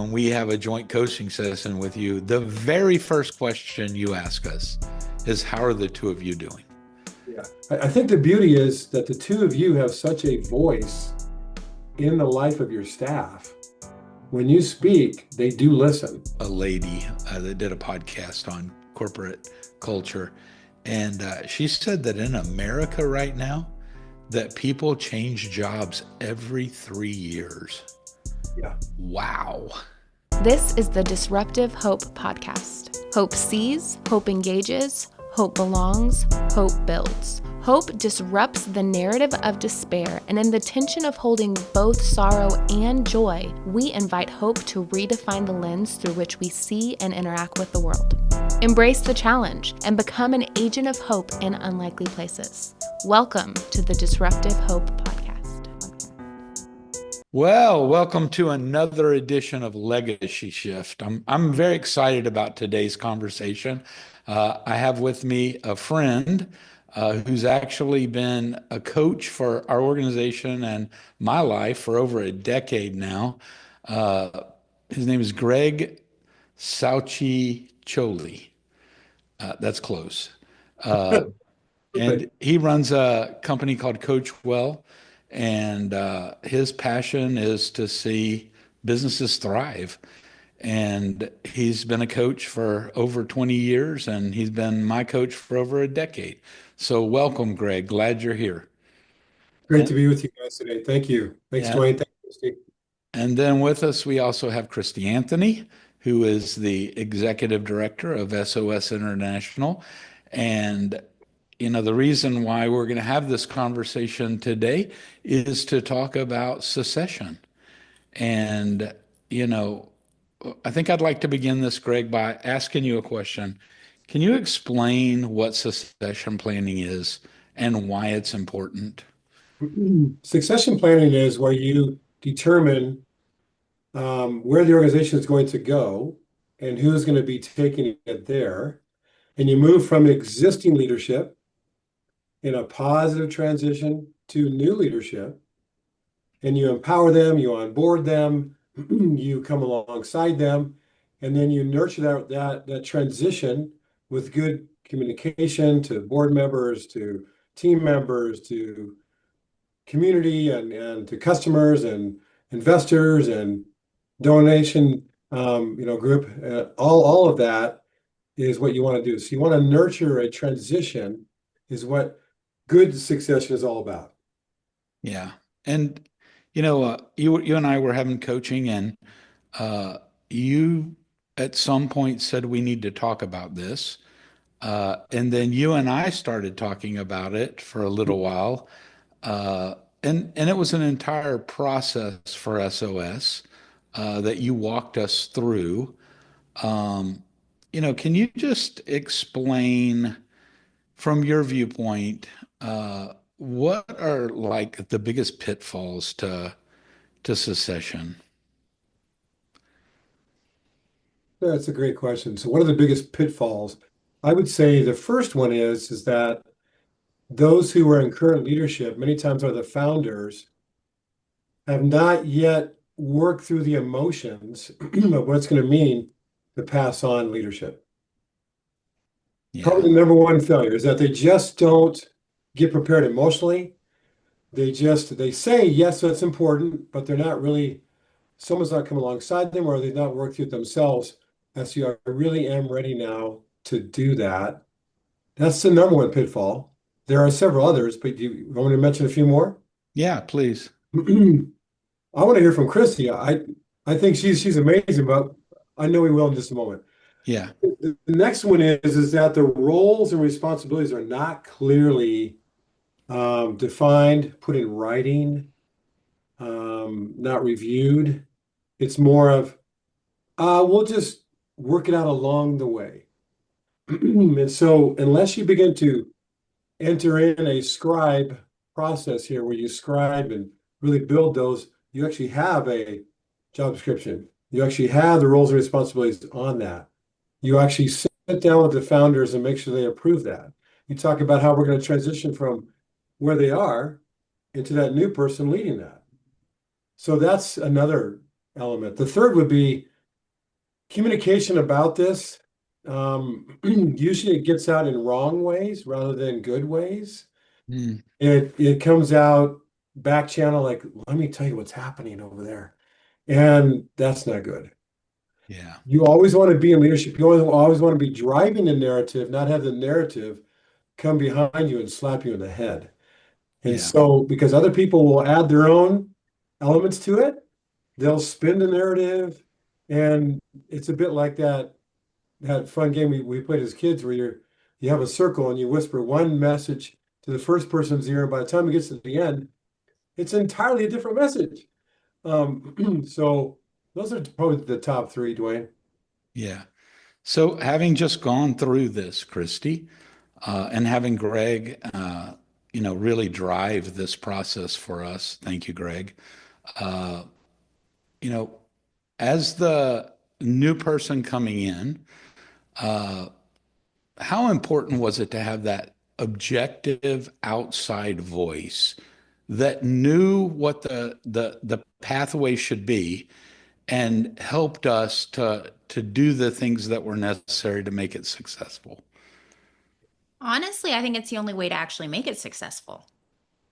when we have a joint coaching session with you, the very first question you ask us is, how are the two of you doing? Yeah, I think the beauty is that the two of you have such a voice in the life of your staff. When you speak, they do listen. A lady that did a podcast on corporate culture, and she said that in America right now, that people change jobs every 3 years. Yeah. Wow. This is the Disruptive Hope Podcast. Hope sees, hope engages, hope belongs, hope builds. Hope disrupts the narrative of despair, and in the tension of holding both sorrow and joy, we invite hope to redefine the lens through which we see and interact with the world. Embrace the challenge and become an agent of hope in unlikely places. Welcome to the Disruptive Hope Podcast. Well, welcome to another edition of Legacy Shift. I'm very excited about today's conversation. I have with me a friend who's actually been a coach for our organization and my life for over a decade now. His name is Greg Salciccioli. That's close. And he runs a company called Coach Well, and his passion is to see businesses thrive. And he's been a coach for over 20 years, and he's been my coach for over a decade. So welcome, Greg. Glad you're here. Great to be with you guys today. Thank you. Thanks, Yeah. Dwayne. Thanks, Christie. And then with us, we also have Christie Anthony, who is the executive director of SOS International. And, the reason why we're going to have this conversation today is to talk about secession. And, I think I'd like to begin this, Greg, by asking you a question. Can you explain what succession planning is and why it's important? Succession planning is where you determine where the organization is going to go and who's going to be taking it there. And you move from existing leadership in a positive transition to new leadership. And you empower them, you onboard them, you come alongside them, and then you nurture that transition with good communication to board members, to team members, to community, and to customers and investors and donation group. All of that is what you want to do. So you want to nurture a transition, is what good succession is all about. Yeah. And, you and I were having coaching, and you at some point said we need to talk about this. And then you and I started talking about it for a little while. And it was an entire process for SOS that you walked us through. Can you just explain from your viewpoint, what are like the biggest pitfalls to secession? That's a great question. So what are the biggest pitfalls? I would say the first one is that those who are in current leadership, many times are the founders, have not yet worked through the emotions of what it's going to mean to pass on leadership. Yeah. Probably the number one failure is that they just don't get prepared emotionally. They say, yes, that's important, but they're not really, someone's not come alongside them, or they've not worked through it themselves. And so I really am ready now to do that. That's the number one pitfall. There are several others, but do you want me to mention a few more? Yeah, please. I want to hear from Christie. I think she's amazing, but I know we will in just a moment. Yeah. The next one is that the roles and responsibilities are not clearly defined, put in writing, not reviewed. It's more of, we'll just work it out along the way. And so unless you begin to enter in a scribe process here where you scribe and really build those, you actually have a job description. You actually have the roles and responsibilities on that. You actually sit down with the founders and make sure they approve that. You talk about how we're going to transition from where they are into that new person leading that. So that's another element. The third would be communication about this, usually it gets out in wrong ways rather than good ways. Mm, It comes out back channel like, let me tell you what's happening over there. And that's not good. yeah. You always want to be in leadership. You always want to be driving the narrative, not have the narrative come behind you and slap you in the head. And Yeah. so, because other people will add their own elements to it, they'll spin the narrative. And it's a bit like that fun game we played as kids where you have a circle and you whisper one message to the first person's ear. And by the time it gets to the end, it's entirely a different message. So those are probably the top three, Dwayne. Yeah. So having just gone through this, Christy, and having Greg, really drive this process for us. Thank you, Greg. Uh, you know, as the new person coming in, uh, how important was it to have that objective outside voice that knew what the pathway should be and helped us to do the things that were necessary to make it successful? Honestly, I think it's the only way to actually make it successful.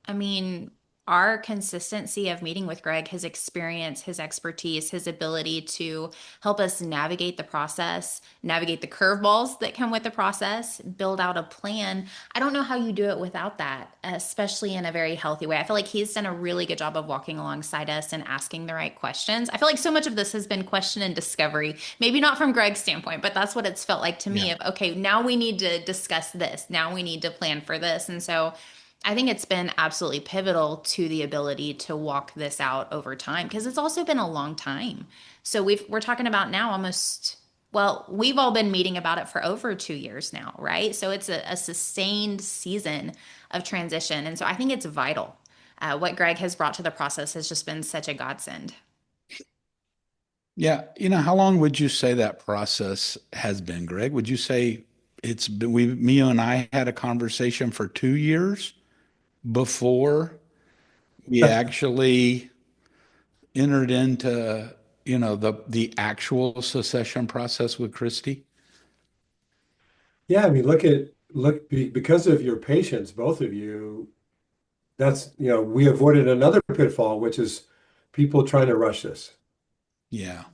I mean, our consistency of meeting with Greg, his experience, his expertise, his ability to help us navigate the process, navigate the curveballs that come with the process, build out a plan. I don't know how you do it without that, especially in a very healthy way. I feel like he's done a really good job of walking alongside us and asking the right questions. I feel like so much of this has been question and discovery, maybe not from Greg's standpoint, but that's what it's felt like to me Yeah. of, okay, now we need to discuss this. Now we need to plan for this. And so I think it's been absolutely pivotal to the ability to walk this out over time because it's also been a long time. So we're talking about now almost, well, we've all been meeting about it for over 2 years now, right? So it's a sustained season of transition. And so I think it's vital. What Greg has brought to the process has just been such a godsend. Yeah. How long would you say that process has been, Greg? Would you say it's been, me and I had a conversation for 2 years before we actually entered into, the actual secession process with Christie? Yeah, I mean, because of your patience, both of you, we avoided another pitfall, which is people trying to rush this. Yeah.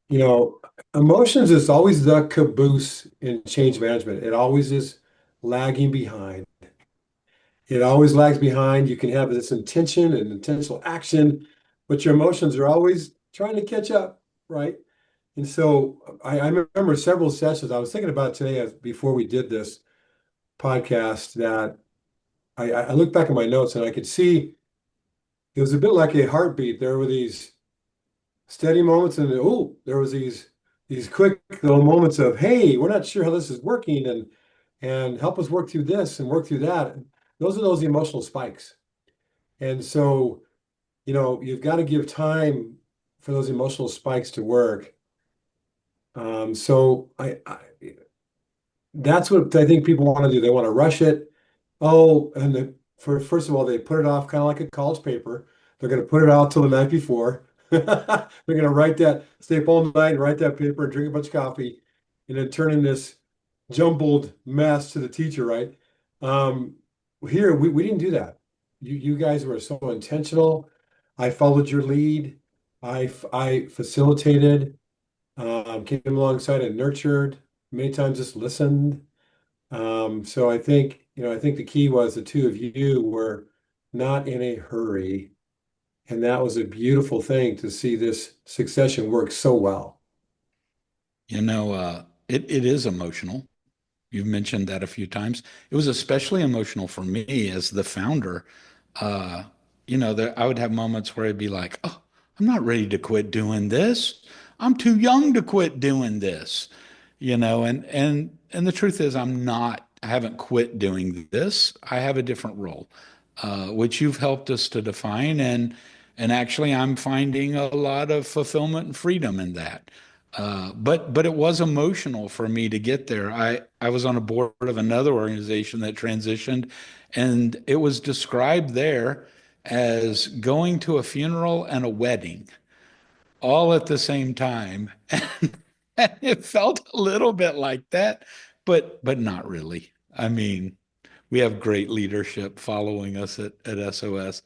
You know, emotions is always the caboose in change management. It always is lagging behind. It always lags behind. You can have this intention and intentional action, but your emotions are always trying to catch up, right? And so I remember several sessions. I was thinking about today before we did this podcast that I looked back at my notes and I could see it was a bit like a heartbeat. There were these steady moments, and there was these quick little moments of, hey, we're not sure how this is working, and help us work through this and work through that. Those are those emotional spikes. And so, you've got to give time for those emotional spikes to work. So that's what I think people want to do. They want to rush it. Oh, and first of all, they put it off kind of like a college paper. They're going to put it out till the night before. They're going to stay up all night and write that paper and drink a bunch of coffee, and then turn in this jumbled mess to the teacher, right? Here, we didn't do that. You guys were so intentional. I followed your lead. I facilitated, came alongside and nurtured, many times just listened. So I think the key was the two of you were not in a hurry. And that was a beautiful thing to see this succession work so well. It is emotional. You've mentioned that a few times. It was especially emotional for me as the founder. Uh, I would have moments where I'd be like, "Oh, I'm not ready to quit doing this. I'm too young to quit doing this." And the truth is, I'm not. I haven't quit doing this. I have a different role, which you've helped us to define, and actually, I'm finding a lot of fulfillment and freedom in that. But it was emotional for me to get there. I was on a board of another organization that transitioned, and it was described there as going to a funeral and a wedding. all at the same time. And it felt a little bit like that, but not really. I mean, we have great leadership following us at SOS.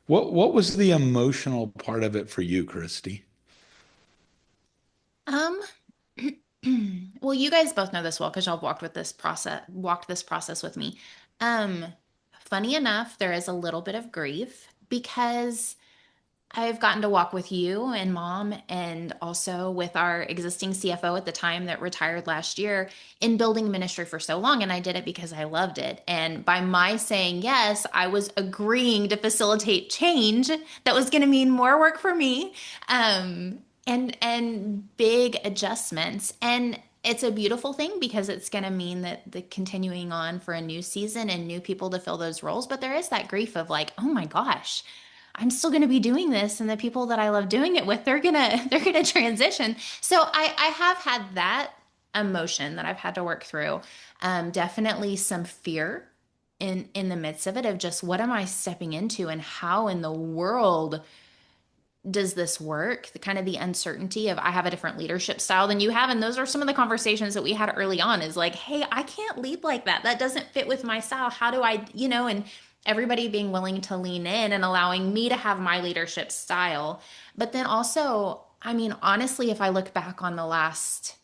What was the emotional part of it for you, Christy? Um, well, you guys both know this well because y'all walked this process with me. Um, Funny enough, there is a little bit of grief because I've gotten to walk with you and mom, and also with our existing CFO at the time that retired last year in building ministry for so long. And I did it because I loved it. And by my saying yes, I was agreeing to facilitate change that was going to mean more work for me, and big adjustments. And it's a beautiful thing because it's going to mean that the continuing on for a new season and new people to fill those roles. But there is that grief of like, oh my gosh, I'm still going to be doing this, and the people that I love doing it with, they're gonna transition. So I have had that emotion that I've had to work through. Definitely some fear in the midst of it of just what am I stepping into and how in the world does this work? The kind of the uncertainty of I have a different leadership style than you have. And those are some of the conversations that we had early on is like, hey, I can't lead like that. That doesn't fit with my style. How do I, and everybody being willing to lean in and allowing me to have my leadership style. But then also, I mean, honestly, if I look back on the last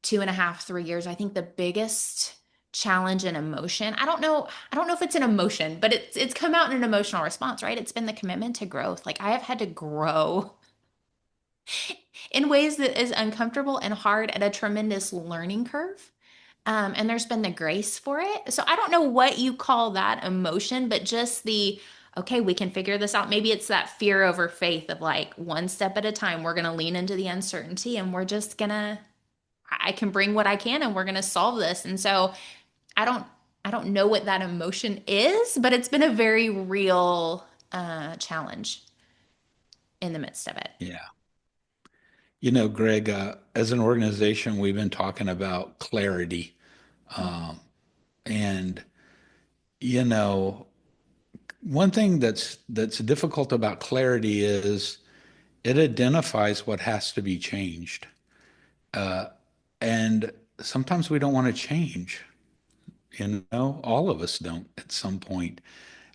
2.5, 3 years, I think the biggest challenge and emotion, I don't know if it's an emotion, but it's come out in an emotional response, right? It's been the commitment to growth. Like I have had to grow in ways that is uncomfortable and hard at a tremendous learning curve. And there's been the grace for it. So I don't know what you call that emotion, but just okay, we can figure this out. Maybe it's that fear over faith of like one step at a time, we're going to lean into the uncertainty and I can bring what I can and we're going to solve this. And so I don't, I don't know what that emotion is, but it's been a very real challenge in the midst of it. Yeah. Greg, as an organization, we've been talking about clarity. Um, and, you know, one thing that's difficult about clarity is it identifies what has to be changed. Uh, and sometimes we don't want to change, all of us don't at some point.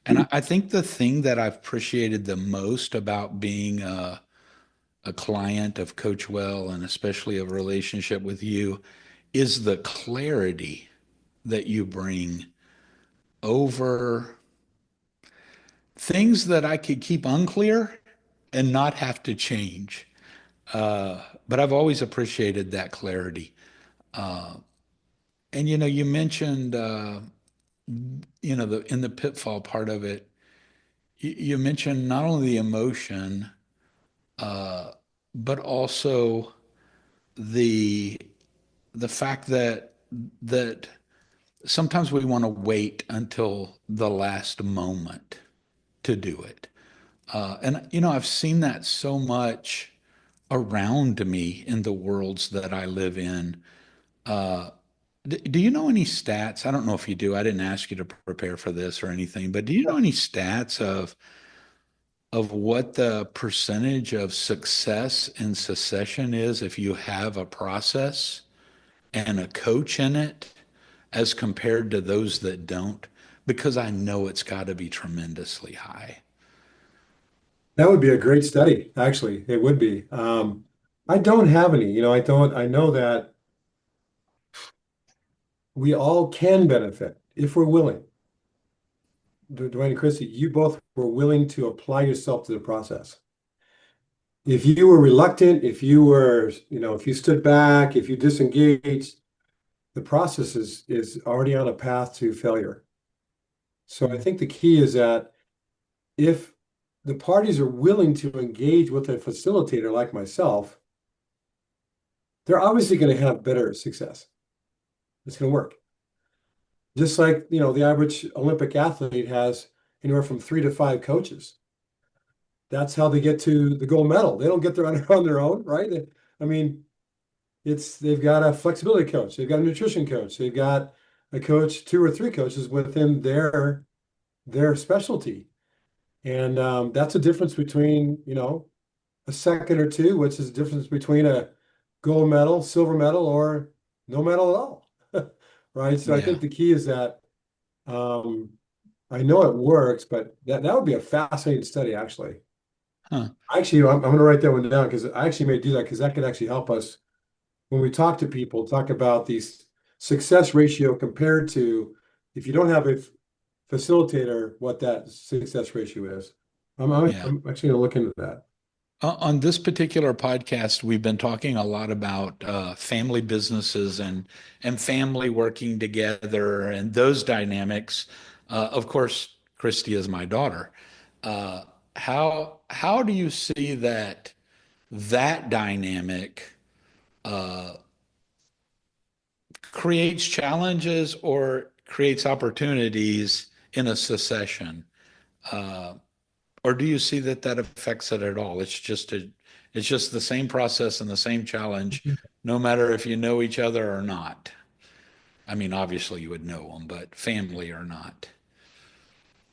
And I think the thing that I've appreciated the most about being a client of Coach Well and especially a relationship with you is the clarity that you bring over things that I could keep unclear and not have to change. But I've always appreciated that clarity. Uh, and you mentioned, in the pitfall part of it, you mentioned not only the emotion, uh, but also the the fact that sometimes we want to wait until the last moment to do it. And I've seen that so much around me in the worlds that I live in. Uh, do you know any stats? I don't know if you do. I didn't ask you to prepare for this or anything, but do you know any stats of what the percentage of success in secession is if you have a process and a coach in it as compared to those that don't? Because I know it's got to be tremendously high. That would be a great study, actually. It would be. I don't have any, I know that we all can benefit if we're willing. Dwayne and Christy, you both were willing to apply yourself to the process. If you were reluctant, if you stood back, if you disengaged, the process is already on a path to failure. So I think the key is that if the parties are willing to engage with a facilitator like myself, they're obviously going to have better success. It's going to work. Just like, the average Olympic athlete has anywhere from 3 to 5 coaches. That's how they get to the gold medal. They don't get there on their own, right? I mean, they've got a flexibility coach, they've got a nutrition coach, they've got a coach, 2 or 3 coaches within their specialty. And that's a difference between, a second or two, which is the difference between a gold medal, silver medal, or no medal at all. Right? So I Yeah. think the key is that I know it works, but that would be a fascinating study, actually. Huh. Actually, I'm going to write that one down because I actually may do that because that could actually help us when we talk to people, talk about the success ratio compared to if you don't have a facilitator, what that success ratio is. Yeah. I'm actually going to look into that. On this particular podcast, we've been talking a lot about family businesses and family working together and those dynamics. Of course, Christy is my daughter. How do you see that dynamic creates challenges or creates opportunities in a succession? Uh, Or do you see that affects it at all? It's just the same process and the same challenge, no matter if you know each other or not. I mean, obviously you would know them, but family or not.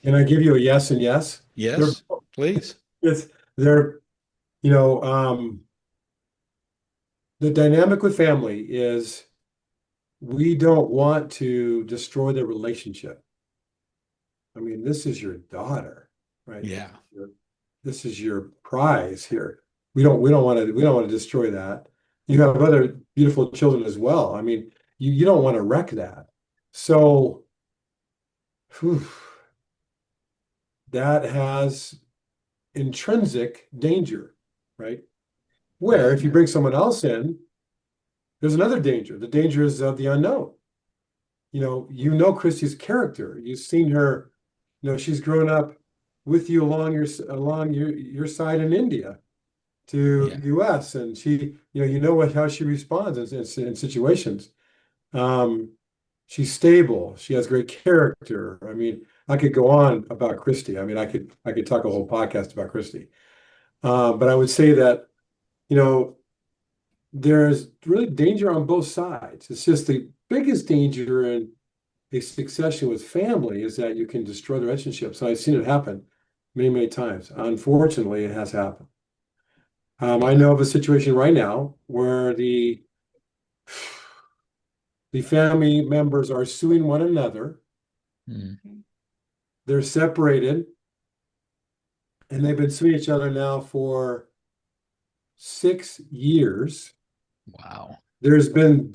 Can I give you a yes and yes? They're Yes, please. it's they're you know the dynamic with family is we don't want to destroy the relationship. I mean, this is your daughter, right? Yeah, This is your prize here. We don't want to destroy that. You have other beautiful children as well. I mean, you don't want to wreck that. So whew, that has intrinsic danger, right? Where yeah, if you bring someone else in, there's another danger. The danger is of the unknown. You know Christie's character. You've seen her, she's grown up with you along your side in India to yeah, US, and how she responds in situations. Um, she's stable. She has great character. I mean, I could go on about Christie. I mean, I could talk a whole podcast about Christie. But I would say that, you know, there's really danger on both sides. It's just the biggest danger in a succession with family is that you can destroy the relationship. So I've seen it happen many, many times. Unfortunately, it has happened. I yeah. know of a situation right now where the family members are suing one another. Mm. They're separated, and they've been suing each other now for 6 years. Wow. There's been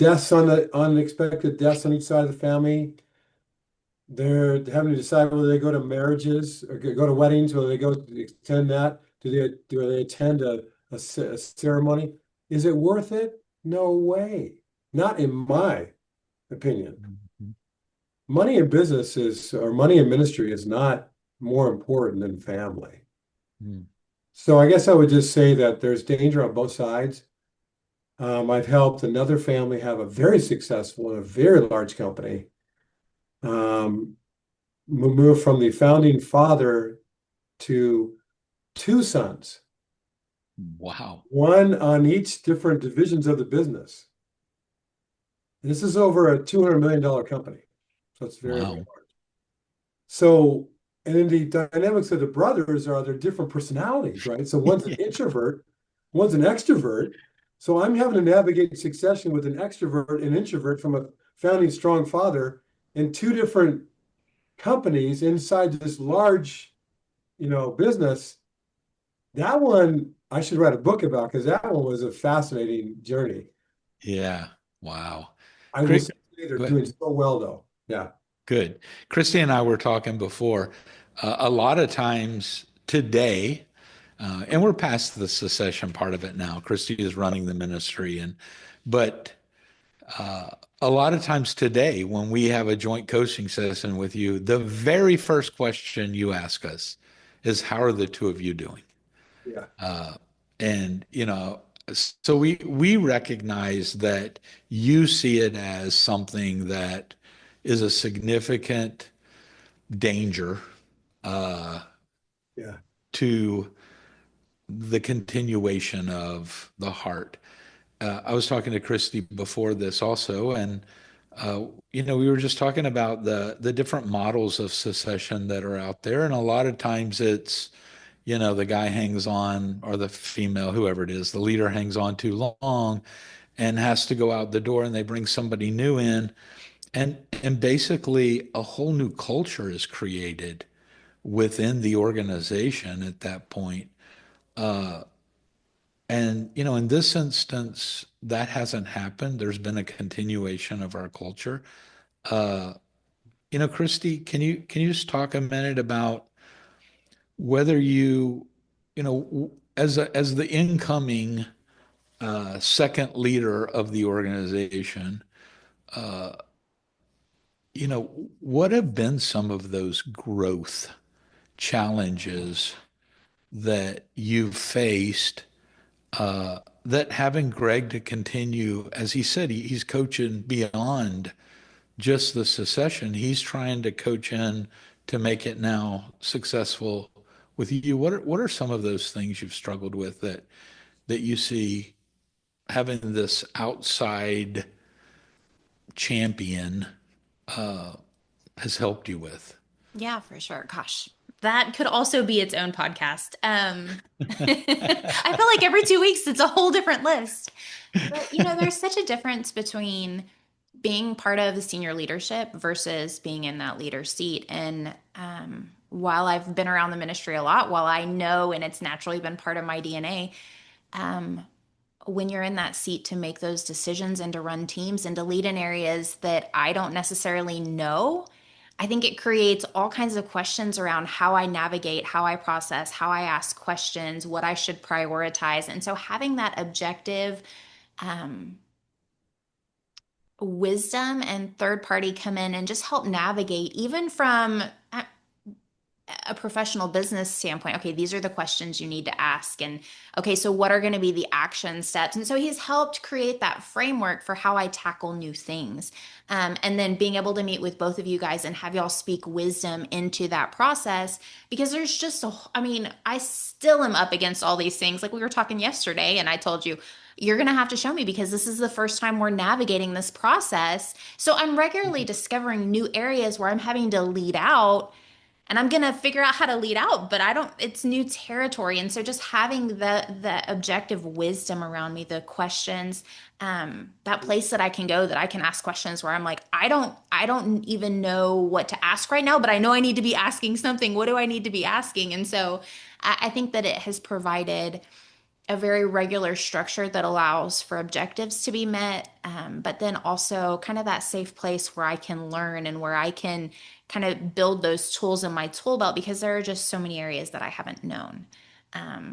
unexpected deaths on each side of the family. They're having to decide whether they go to marriages or go to weddings, whether they go to attend that. Do they attend a ceremony? Is it worth it? No way. Not in my opinion. Mhm. Money in business or money in ministry is not more important than family. Mm. So I guess I would just say that there's danger on both sides. I've helped another family have a very successful and a very large company. Move from the founding father to two sons, Wow. one on each different divisions of the business. And this is over a $200 million company. So it's very, very Wow. large. So, and then the dynamics of the brothers are their different personalities, right? So one's an Yeah. introvert, one's an extrovert. So I'm having to navigate succession with an extrovert and introvert from a founding strong father in two different companies inside this large, business. That one I should write a book about because that one was a fascinating journey. Yeah. Wow. I will Great. say they're Go ahead. doing so well though. Yeah. Good. Christy and I were talking before. A lot of times today, and we're past the secession part of it now. Christy is running the ministry, but uh, a lot of times today, when we have a joint coaching session with you, the very first question you ask us is, "How are the two of you doing?" Yeah. Uh, and so we recognize that you see it as something that is a significant danger uh, Yeah. to the continuation of the heart. I was talking to Christy before this also, and we were just talking about the different models of secession that are out there, and a lot of times it's the guy hangs on, or the female, whoever it is, the leader hangs on too long and has to go out the door, and they bring somebody new in, and basically a whole new culture is created within the organization at that point. Uh, and in this instance, that hasn't happened. There's been a continuation of our culture. Uh, Christy, can you just talk a minute about whether as the incoming second leader of the organization, uh, what have been some of those growth challenges that you've faced, that having Greg to continue, as he said, he's coaching beyond just the succession. He's trying to coach in to make it now successful with you. What are some of those things you've struggled with that you see having this outside champion has helped you with? Yeah, for sure. Gosh, that could also be its own podcast. I feel like every 2 weeks it's a whole different list. But there's such a difference between being part of the senior leadership versus being in that leader seat. And while I've been around the ministry a lot, while I know and it's naturally been part of my DNA, when you're in that seat to make those decisions and to run teams and to lead in areas that I don't necessarily know, I think it creates all kinds of questions around how I navigate, how I process, how I ask questions, what I should prioritize. And so having that objective wisdom and third party come in and just help navigate, even from a professional business standpoint. Okay, these are the questions you need to ask. And okay, so what are going to be the action steps? And so he's helped create that framework for how I tackle new things. And then being able to meet with both of you guys and have y'all speak wisdom into that process, because there's just I still am up against all these things. Like we were talking yesterday, and I told you, you're going to have to show me because this is the first time we're navigating this process. So I'm regularly discovering new areas where I'm having to lead out, and I'm going to figure out how to lead out, but it's new territory. And so just having the objective wisdom around me, the questions, that place that I can go, that I can ask questions where I'm like, I don't even know what to ask right now, but I know I need to be asking something. What do I need to be asking? And so I think that it has provided a very regular structure that allows for objectives to be met, but then also kind of that safe place where I can learn and where I can kind of build those tools in my tool belt, because there are just so many areas that I haven't known,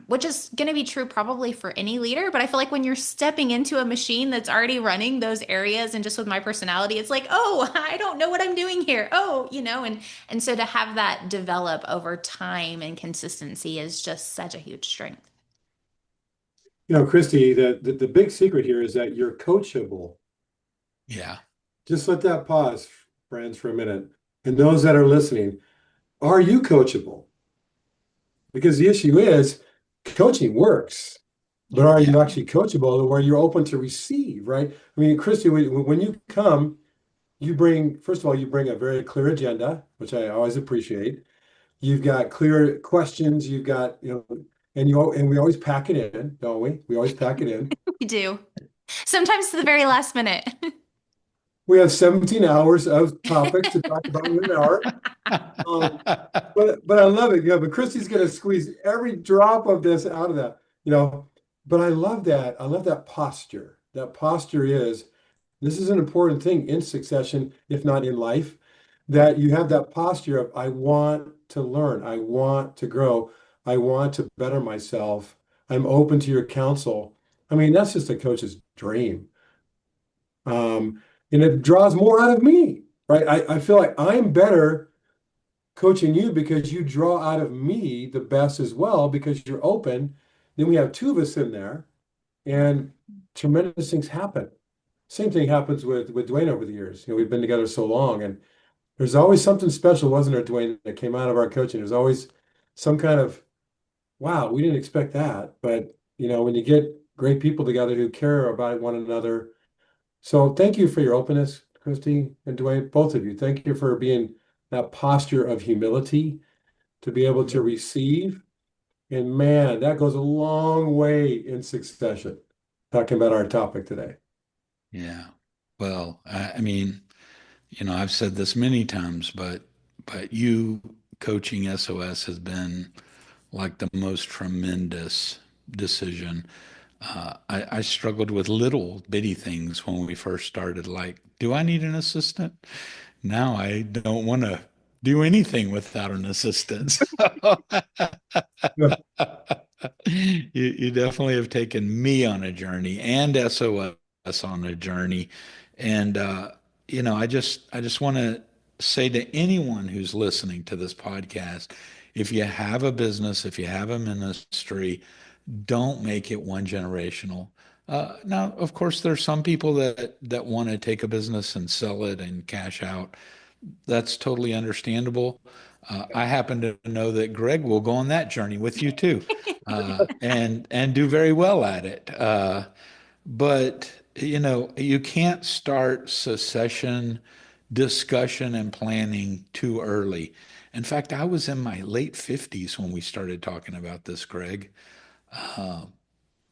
which is going to be true probably for any leader. But I feel like when you're stepping into a machine that's already running those areas, and just with my personality, it's like, oh, I don't know what I'm doing here. Oh, and so to have that develop over time and consistency is just such a huge strength. Christy, the big secret here is that you're coachable. Yeah. Just let that pause, friends, for a minute. And those that are listening, are you coachable? Because the issue is coaching works, but are you actually coachable, where you're open to receive, right? I mean, Christy, when you come, first of all, you bring a very clear agenda, which I always appreciate. You've got clear questions, you've got, and we always pack it in, don't we? We always pack it in. We do. Sometimes to the very last minute. We have 17 hours of topics to talk about in an hour. But I love it. But Christy's going to squeeze every drop of this out of that. But I love that. I love that posture. That posture this is an important thing in succession, if not in life, that you have that posture of, I want to learn. I want to grow. I want to better myself. I'm open to your counsel. I mean, that's just a coach's dream. And it draws more out of me, right? I feel like I'm better coaching you because you draw out of me the best as well, because you're open. Then we have two of us in there, and tremendous things happen. Same thing happens with Dwayne over the years. We've been together so long, and there's always something special, wasn't there, Dwayne, that came out of our coaching? There's always some kind of, wow, we didn't expect that. But, when you get great people together who care about one another. So thank you for your openness, Christy and Dwayne, both of you. Thank you for being that posture of humility to be able to receive. And man, that goes a long way in succession. Talking about our topic today. Yeah. Well, I mean, I've said this many times, but you coaching SOS has been like the most tremendous decision. I struggled with little bitty things when we first started, like, do I need an assistant? Now I don't want to do anything without an assistant. Yeah. You definitely have taken me on a journey and SOS on a journey. And I just want to say to anyone who's listening to this podcast, if you have a business, if you have a ministry, don't make it one generational. Now, of course, there's some people that want to take a business and sell it and cash out. That's totally understandable. I happen to know that Greg will go on that journey with you too, and do very well at it. But you can't start secession discussion and planning too early. In fact, I was in my late 50s when we started talking about this, Greg, uh,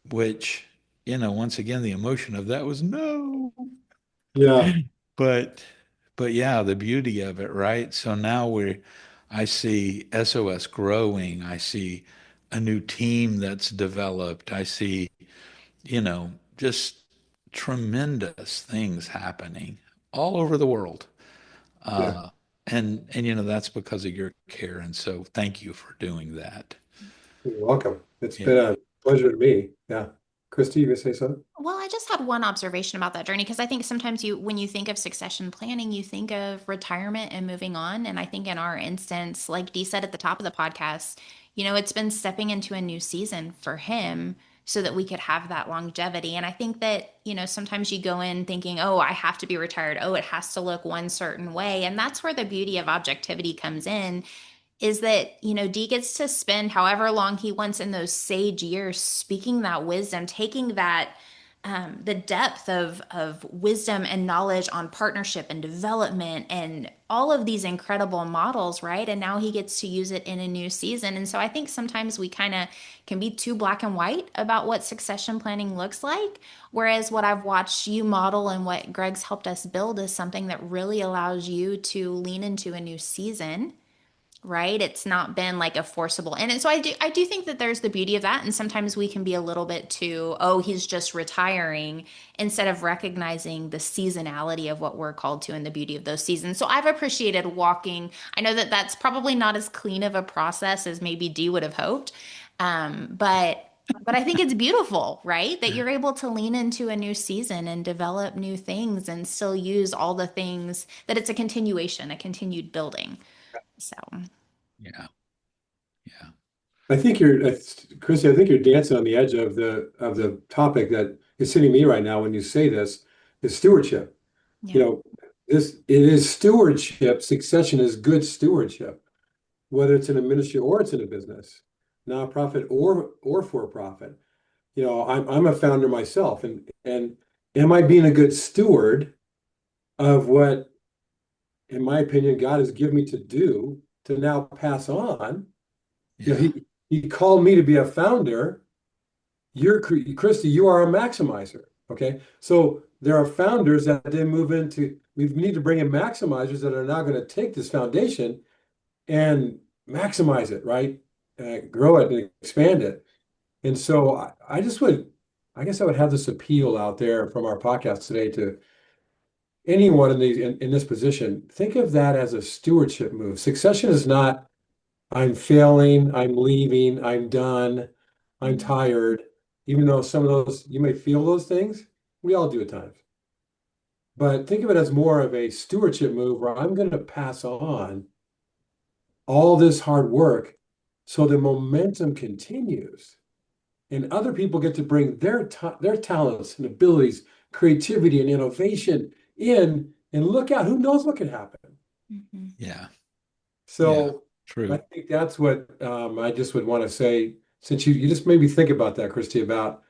which, once again, the emotion of that was no. Yeah. But but yeah, the beauty of it, right? So now I see SOS growing. I see a new team that's developed. I see, just tremendous things happening all over the world. Yeah. Uh, and that's because of your care. And so thank you for doing that. You're welcome. It's been Yeah. a pleasure to me. Yeah. Christy, you gonna say something? Well, I just had one observation about that journey because I think sometimes when you think of succession planning, you think of retirement and moving on. And I think in our instance, like Dee said at the top of the podcast, it's been stepping into a new season for him so that we could have that longevity. And I think that, sometimes you go in thinking, oh, I have to be retired. Oh, it has to look one certain way. And that's where the beauty of objectivity comes in, is that, Dee gets to spend however long he wants in those sage years speaking that wisdom, taking that the depth of wisdom and knowledge on partnership and development and all of these incredible models, right? And now he gets to use it in a new season. And so I think sometimes we kind of can be too black and white about what succession planning looks like. Whereas what I've watched you model and what Greg's helped us build is something that really allows you to lean into a new season, right? It's not been like a forcible. And so I do think that there's the beauty of that. And sometimes we can be a little bit too, oh, he's just retiring, instead of recognizing the seasonality of what we're called to and the beauty of those seasons. So I've appreciated walking. I know that that's probably not as clean of a process as maybe Dee would have hoped. But I think it's beautiful, right? That you're able to lean into a new season and develop new things and still use all the things, that it's a continuation, a continued building. So. Yeah. Yeah. I think Christy, I think you're dancing on the edge of the topic that is hitting me right now when you say this, is stewardship. Yeah. You know, it is stewardship. Succession is good stewardship, whether it's in a ministry or it's in a business, nonprofit or for profit. I'm a founder myself, and am I being a good steward of what, in my opinion, God has given me to do to now pass on? Yeah. He called me to be a founder. Christy, you are a maximizer. Okay. So there are founders that then move into, we need to bring in maximizers that are now going to take this foundation and maximize it, right? Grow it and expand it. And so I guess I would have this appeal out there from our podcast today to anyone in this position. Think of that as a stewardship move. Succession is not, I'm failing, I'm leaving, I'm done, I'm tired. Even though some of those, you may feel those things, we all do at times. But think of it as more of a stewardship move where I'm going to pass on all this hard work so the momentum continues. And other people get to bring their talents and abilities, creativity and innovation in, and look out, who knows what can happen. Mm-hmm. Yeah. So True. I think that's what I just would want to say, since you just made me think about that, Christy, about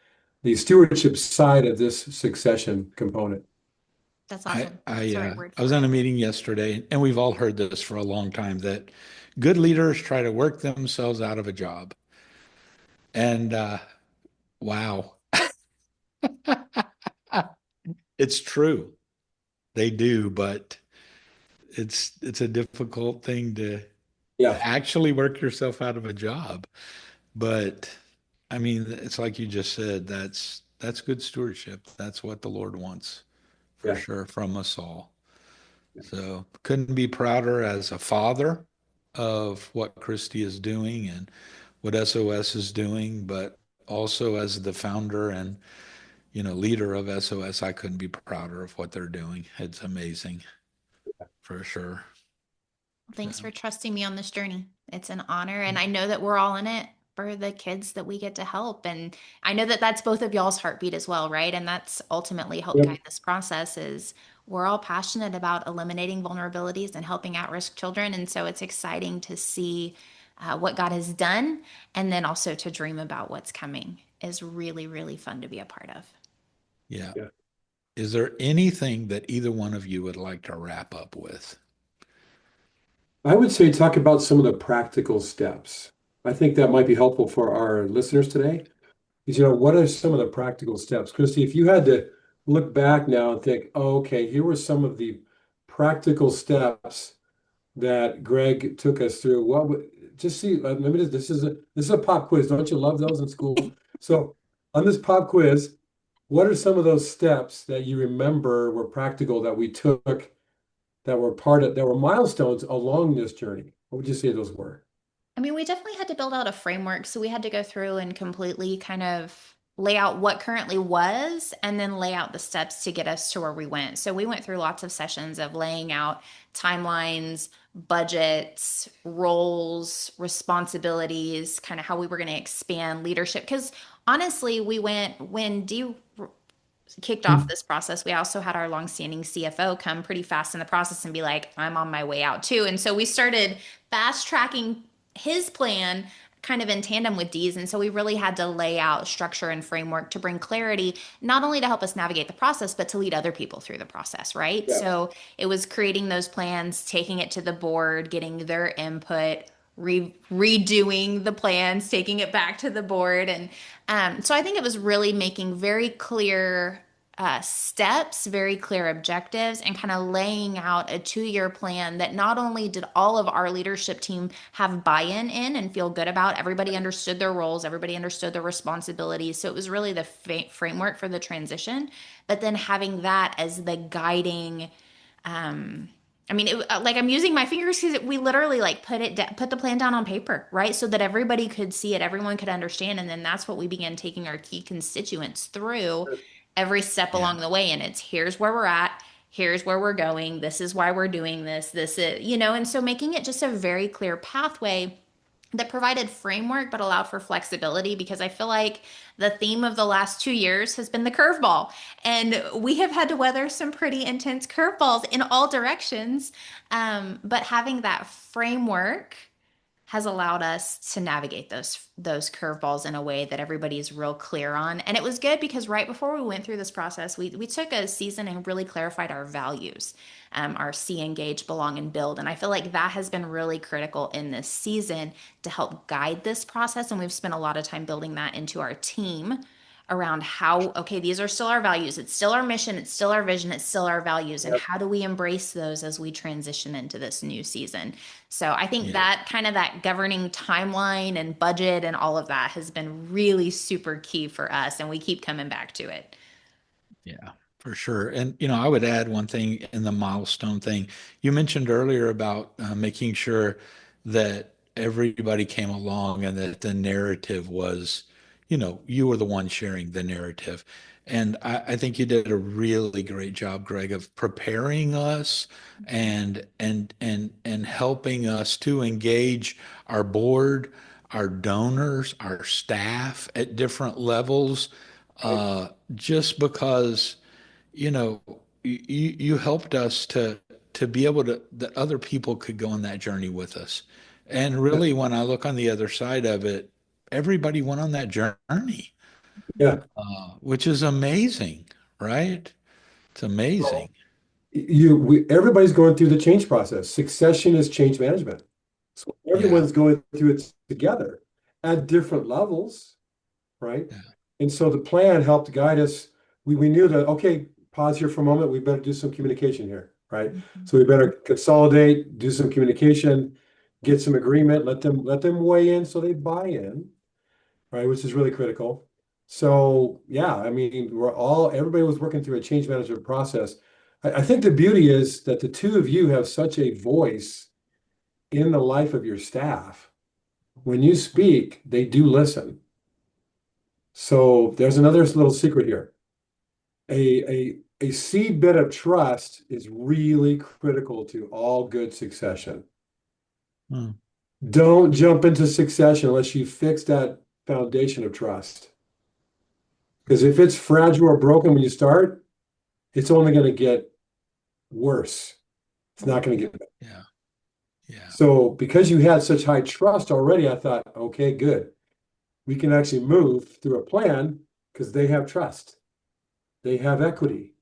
the stewardship side of this succession component. That's I awesome. I That's the right uh, word I was for on it. a meeting yesterday, and we've all heard this for a long time, that good leaders try to work themselves out of a job. And wow, it's true. They do, but it's a difficult thing Yeah, to actually work yourself out of a job. But I mean, it's like you just said, that's good stewardship. That's what the Lord wants for yeah, sure from us all. yeah. So couldn't be prouder as a father of what Christie is doing and what SOS is doing, but also as the founder and leader of SOS, I couldn't be prouder of what they're doing. It's amazing for sure. Thanks So for trusting me on this journey. It's an honor. And I know that we're all in it for the kids that we get to help. And I know that that's both of y'all's heartbeat as well, right? And that's ultimately help Yep. guide this process is we're all passionate about eliminating vulnerabilities and helping at-risk children. And so it's exciting to see what God has done and then also to dream about what's coming is really, really fun to be a part of. yeah. Yeah. Is there anything that either one of you would like to wrap up with? I would say talk about some of the practical steps. I think that might be helpful for our listeners today. Is, what are some of the practical steps? Christy, if you had to look back now and think, oh, okay, here were some of the practical steps that Greg took us through. What would just see? Let me just, this is a pop quiz. Don't you love those in school? So on this pop quiz, what are some of those steps that you remember were practical that we took that were that were milestones along this journey? What would you say those were? I mean, we definitely had to build out a framework. So we had to go through and completely kind of lay out what currently was and then lay out the steps to get us to where we went. So we went through lots of sessions of laying out timelines, budgets, roles, responsibilities, kind of how we were going to expand leadership. Because honestly, we went when Dee kicked off this process, we also had our longstanding CFO come pretty fast in the process and be like, I'm on my way out too. And so we started fast tracking his plan kind of in tandem with Dee's. And so we really had to lay out structure and framework to bring clarity, not only to help us navigate the process, but to lead other people through the process, right? Yeah. So it was creating those plans, taking it to the board, getting their input, redoing the plans, taking it back to the board. And so I think it was really making very clear steps, very clear objectives, and kind of laying out a 2-year plan that not only did all of our leadership team have buy-in in and feel good about, everybody understood their roles, everybody understood their responsibilities. So it was really the framework for the transition, but then having that as the guiding I mean, like I'm using my fingers because we literally like put the plan down on paper, right? So that everybody could see it, everyone could understand, and then that's what we began taking our key constituents through every step Yeah. along the way. And it's here's where we're at, here's where we're going, this is why we're doing this, this is, and so making it just a very clear pathway that provided framework but allowed for flexibility because I feel like the theme of the last 2 years has been the curveball. And we have had to weather some pretty intense curveballs in all directions. But having that framework has allowed us to navigate those curveballs in a way that everybody is real clear on. And it was good because right before we went through this process, we took a season and really clarified our values, our see, engage, belong, and build. And I feel like that has been really critical in this season to help guide this process. And we've spent a lot of time building that into our team around how, okay, these are still our values. It's still our mission. It's still our vision. It's still our values. And Yep. how do we embrace those as we transition into this new season? So I think Yeah. that kind of that governing timeline and budget and all of that has been really super key for us. And we keep coming back to it. Yeah, for sure. And, I would add one thing in the milestone thing. You mentioned earlier about making sure that everybody came along and that the narrative was, you were the one sharing the narrative. And I think you did a really great job, Greg, of preparing us and helping us to engage our board, our donors, our staff at different levels Right. just because you know you helped us to be able to that other people could go on that journey with us. And Yeah. really, when I look on the other side of it, everybody went on that journey, Yeah. which is amazing, right? It's amazing. Everybody's going through the change process. Succession is change management. So Yeah, everyone's going through it together at different levels. right? Yeah. And so the plan helped guide us. We knew that, okay, pause here for a moment. We better do some communication here, right? Mhm. So we better consolidate, do some communication, get some agreement, let them weigh in so they buy in, right? Which is really critical. So yeah, I mean, everybody was working through a change management process. I think the beauty is that the two of you have such a voice in the life of your staff. When you speak, they do listen. So there's another little secret here. A seed bed of trust is really critical to all good succession. Hmm. Don't jump into succession unless you fix that foundation of trust. Because if it's fragile or broken when you start, it's only going to get worse. It's not going to get better. Yeah. Yeah. So because you had such high trust already, I thought, okay, good. We can actually move through a plan because they have trust. They have equity.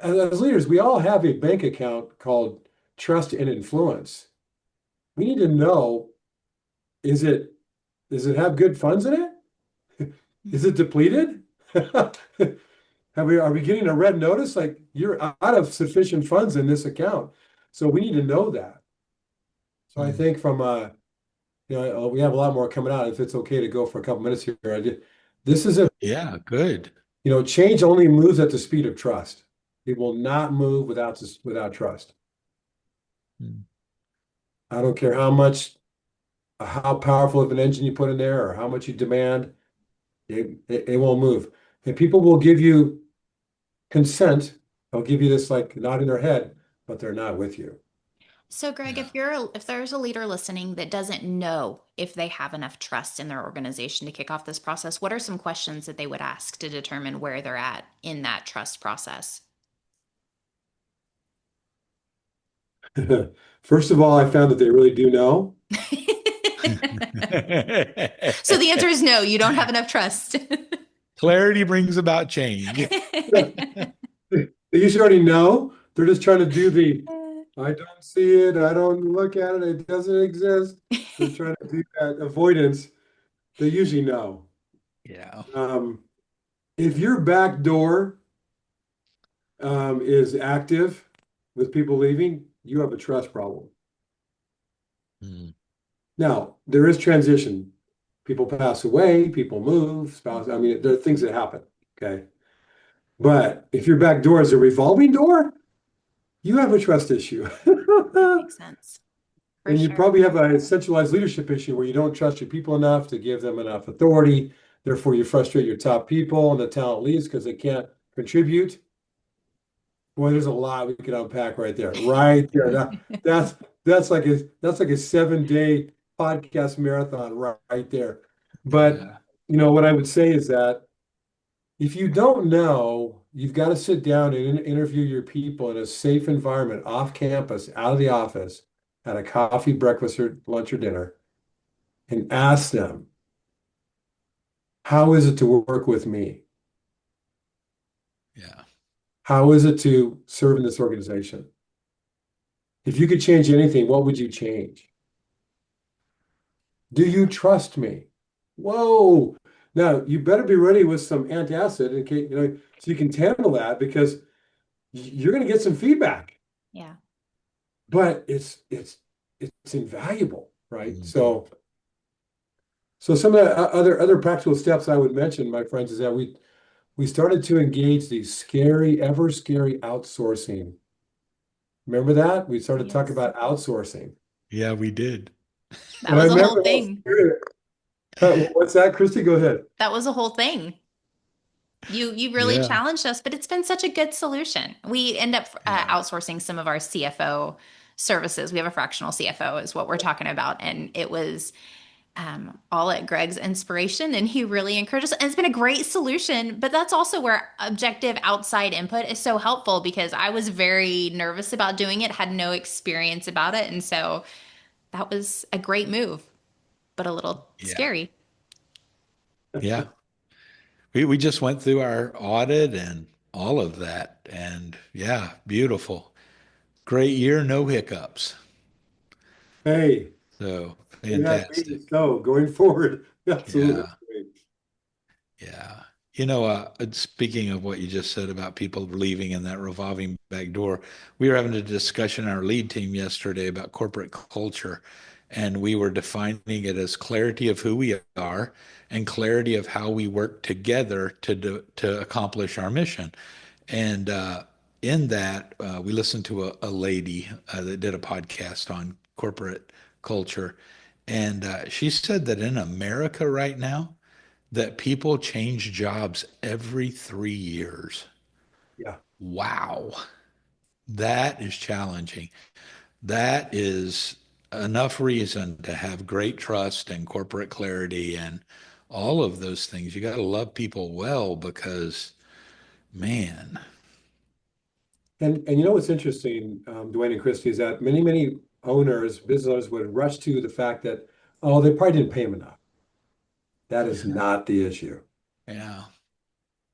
As leaders, we all have a bank account called trust and influence. We need to know, is it does it have good funds in it? Is it depleted? Are we getting a red notice? Like you're out of sufficient funds in this account. So we need to know that. So I think from we have a lot more coming out. If it's okay to go for a couple minutes here, this is Yeah, good. change only moves at the speed of trust. It will not move without trust. Hmm. I don't care how powerful of an engine you put in there or how much you demand, it won't move. And people will give you consent. They'll give you this like nod in their head, but they're not with you. So, Greg, Yeah. if there's a leader listening that doesn't know if they have enough trust in their organization to kick off this process, what are some questions that they would ask to determine where they're at in that trust process? First of all, I found that they really do know. So the answer is no, you don't have enough trust. Clarity brings about change. You should already know. They're just trying to do I don't see it, I don't look at it, it doesn't exist. They're trying to do that avoidance. They usually know. Yeah. If your back door is active with people leaving, you have a trust problem. Hmm. Now, there is transition. People pass away, people move, spouse. I mean, there are things that happen. Okay. But if your back door is a revolving door, you have a trust issue. That makes sense. For And you sure. probably have a centralized leadership issue where you don't trust your people enough to give them enough authority. Therefore, you frustrate your top people and the talent leads because they can't contribute. Boy, there's a lot we could unpack right there. Right there. That's like a 7-day podcast marathon right there. But Yeah. what I would say is that if you don't know, you've got to sit down and interview your people in a safe environment, off campus, out of the office, at a coffee, breakfast, or lunch or dinner, and ask them, how is it to work with me? Yeah. How is it to serve in this organization? If you could change anything, what would you change? Do you trust me? Whoa. Now, you better be ready with some antacid in case, so you can handle that because you're going to get some feedback. Yeah. But it's invaluable, right? Mhm. So some of the other practical steps I would mention, my friends, is that we started to engage the ever scary outsourcing. Remember that? We started talking Yes. about outsourcing. Yeah, we did. That And I was a whole remember thing. what's that, Christy? Go ahead. That was a whole thing. You really Yeah. challenged us, but it's been such a good solution. We end up Yeah. outsourcing some of our CFO services. We have a fractional CFO, is what we're talking about, and it was all at Greg's inspiration, and he really encouraged us. And it's been a great solution, but that's also where objective outside input is so helpful because I was very nervous about doing it, had no experience about it, and so that was a great move, but a little Yeah. scary. Yeah. We just went through our audit and all of that. And yeah, beautiful. Great year, no hiccups. Hey, So it has been fantastic. so going forward. Absolutely. Yeah. Great. Yeah. Speaking of what you just said about people leaving in that revolving back door, we were having a discussion in our lead team yesterday about corporate culture, and we were defining it as clarity of who we are and clarity of how we work together to accomplish our mission. And in that, we listened to a lady that did a podcast on corporate culture, and she said that in America right now, that people change jobs every 3 years. Yeah. Wow, that is challenging. That is enough reason to have great trust and corporate clarity and all of those things. You got to love people well because, man, And you know what's interesting, Dwayne and Christie, is that many owners, business owners would rush to the fact that, oh, they probably didn't pay him enough. That is not the issue. yeah,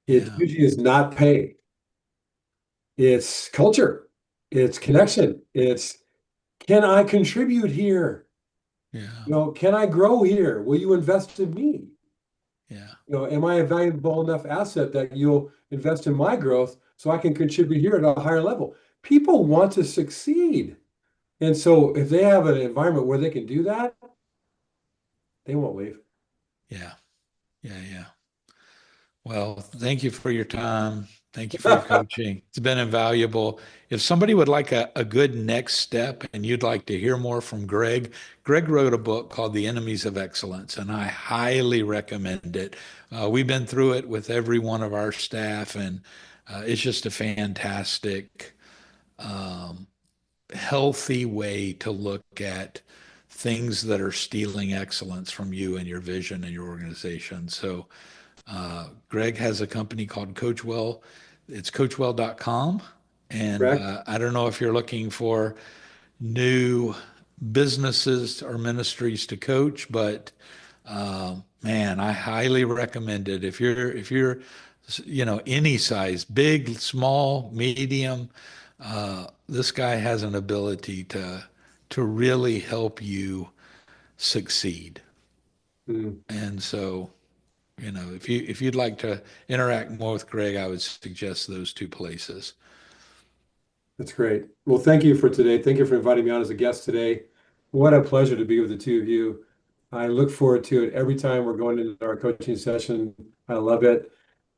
It yeah, usually is not pay. It's culture. It's connection. It's, can I contribute here? yeah, Can I grow here? Will you invest in me? yeah, Am I a valuable enough asset that you'll invest in my growth so I can contribute here at a higher level? People want to succeed. And so if they have an environment where they can do that, they won't leave. yeah, yeah, yeah. Well, thank you for your time. Thank you for your coaching. It's been invaluable. If somebody would like a good next step and you'd like to hear more from Greg, Greg wrote a book called The Enemies of Excellence, and I highly recommend it. We've been through it with every one of our staff, and it's just a fantastic, um, healthy way to look at things that are stealing excellence from you and your vision and your organization. So, Greg has a company called Coachwell. It's coachwell.com. And Correct? I don't know if you're looking for new businesses or ministries to coach, but man, I highly recommend it. If you're any size, big, small, medium, this guy has an ability to really help you succeed. Mm, And so if you'd like to interact more with Greg, I would suggest those two places. that's great. Well, thank you for today. Thank you for inviting me on as a guest today. What a pleasure to be with the two of you. I look forward to it every time we're going into our coaching session. I love it.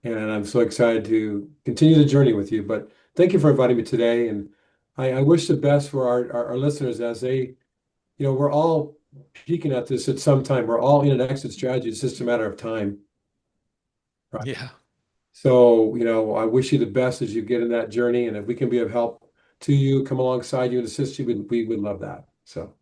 And I'm so excited to continue the journey with you. But thank you for inviting me today. And I wish the best for our listeners as they, we're all peeking at this at some time. We're all in an exit strategy. It's just a matter of time. Right. Yeah. So, I wish you the best as you get in that journey. And if we can be of help to you, come alongside you and assist you, we would love that. So.